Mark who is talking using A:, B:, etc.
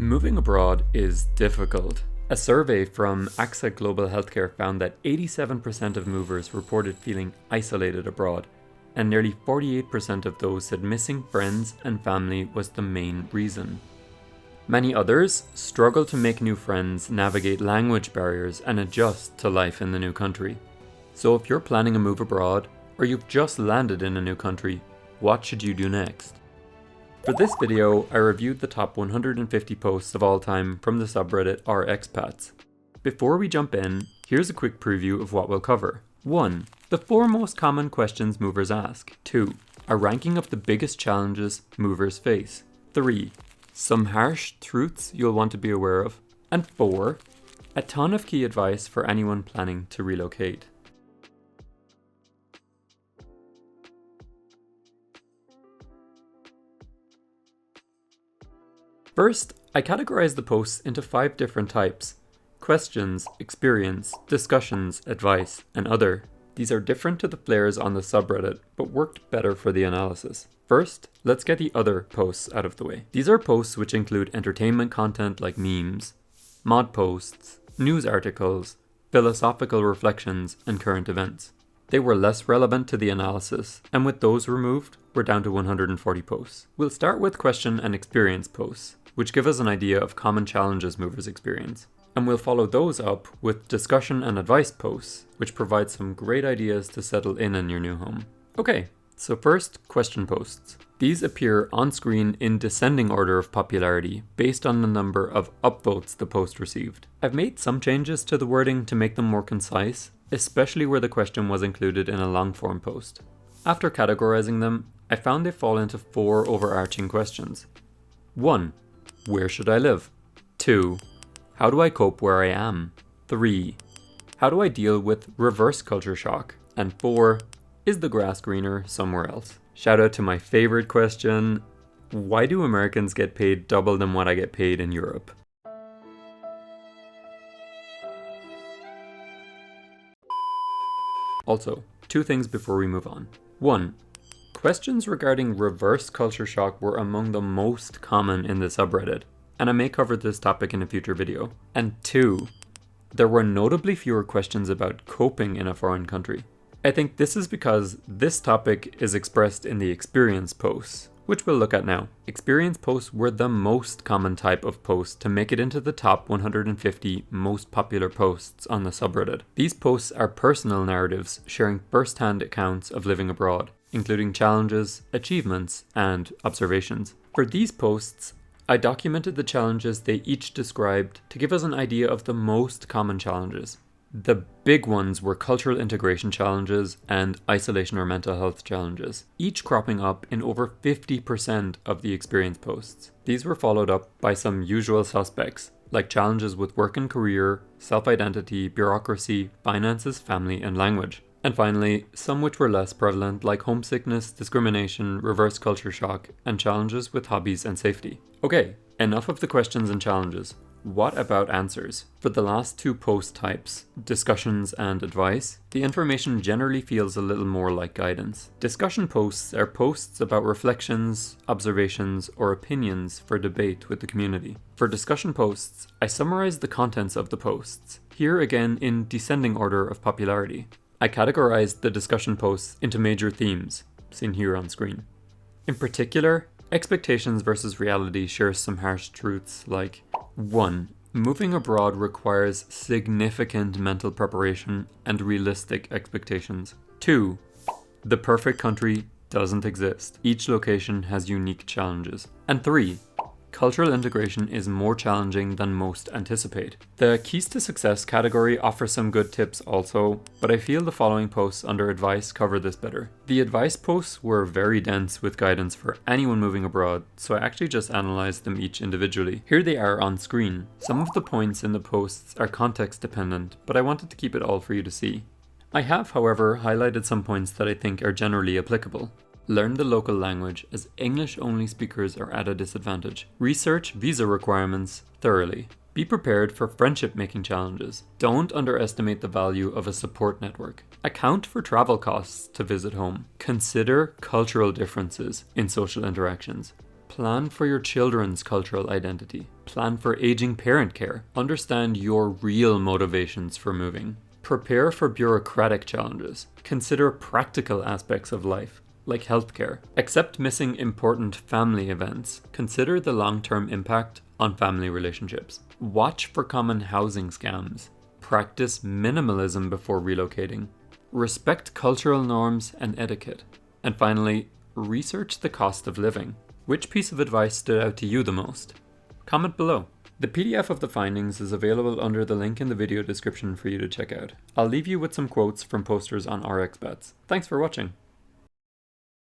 A: Moving abroad is difficult. A survey from AXA Global Healthcare found that 87% of movers reported feeling isolated abroad, and nearly 48% of those said missing friends and family was the main reason. Many others struggle to make new friends, navigate language barriers, and adjust to life in the new country. So if you're planning a move abroad, or you've just landed in a new country, what should you do next? For this video, I reviewed the top 150 posts of all time from the subreddit r/expats. Before we jump in, here's a quick preview of what we'll cover. 1. The 4 most common questions movers ask. 2. A ranking of the biggest challenges movers face. 3. Some harsh truths you'll want to be aware of. And 4. A ton of key advice for anyone planning to relocate. First, I categorized the posts into 5 different types: questions, experience, discussions, advice, and other. These are different to the flares on the subreddit, but worked better for the analysis. First, let's get the other posts out of the way. These are posts which include entertainment content like memes, mod posts, news articles, philosophical reflections, and current events. They were less relevant to the analysis, and with those removed, we're down to 140 posts. We'll start with question and experience posts, which give us an idea of common challenges movers experience. And we'll follow those up with discussion and advice posts, which provide some great ideas to settle in your new home. Okay, so first, question posts. These appear on screen in descending order of popularity, based on the number of upvotes the post received. I've made some changes to the wording to make them more concise, especially where the question was included in a long-form post. After categorizing them, I found they fall into 4 overarching questions. 1. Where should I live? 2. How do I cope where I am? 3. How do I deal with reverse culture shock? And 4. Is the grass greener somewhere else? Shout out to my favorite question: why do Americans get paid double than what I get paid in Europe? Also, 2 things before we move on. 1. Questions regarding reverse culture shock were among the most common in the subreddit, and I may cover this topic in a future video. And 2. There were notably fewer questions about coping in a foreign country. I think this is because this topic is expressed in the experience posts, which we'll look at now. Experience posts were the most common type of post to make it into the top 150 most popular posts on the subreddit. These posts are personal narratives sharing first-hand accounts of living abroad, including challenges, achievements, and observations. For these posts, I documented the challenges they each described to give us an idea of the most common challenges. The big ones were cultural integration challenges and isolation or mental health challenges, each cropping up in over 50% of the experience posts. These were followed up by some usual suspects, like challenges with work and career, self-identity, bureaucracy, finances, family, and language. And finally, some which were less prevalent, like homesickness, discrimination, reverse culture shock, and challenges with hobbies and safety. Okay, enough of the questions and challenges. What about answers? For the last 2 post types, discussions and advice, the information generally feels a little more like guidance. Discussion posts are posts about reflections, observations, or opinions for debate with the community. For discussion posts, I summarize the contents of the posts, here again in descending order of popularity. I categorized the discussion posts into major themes, seen here on screen. In particular, expectations versus reality shares some harsh truths like: 1. Moving abroad requires significant mental preparation and realistic expectations. 2. The perfect country doesn't exist. Each location has unique challenges. And 3. Cultural integration is more challenging than most anticipate. The Keys to Success category offers some good tips also, but I feel the following posts under advice cover this better. The advice posts were very dense with guidance for anyone moving abroad, so I actually just analyzed them each individually. Here they are on screen. Some of the points in the posts are context dependent, but I wanted to keep it all for you to see. I have, however, highlighted some points that I think are generally applicable. Learn the local language, as English-only speakers are at a disadvantage. Research visa requirements thoroughly. Be prepared for friendship-making challenges. Don't underestimate the value of a support network. Account for travel costs to visit home. Consider cultural differences in social interactions. Plan for your children's cultural identity. Plan for aging parent care. Understand your real motivations for moving. Prepare for bureaucratic challenges. Consider practical aspects of life, like healthcare. Accept missing important family events. Consider the long-term impact on family relationships. Watch for common housing scams. Practice minimalism before relocating. Respect cultural norms and etiquette. And finally, research the cost of living. Which piece of advice stood out to you the most? Comment below. The PDF of the findings is available under the link in the video description for you to check out. I'll leave you with some quotes from posters on our expats. Thanks for watching.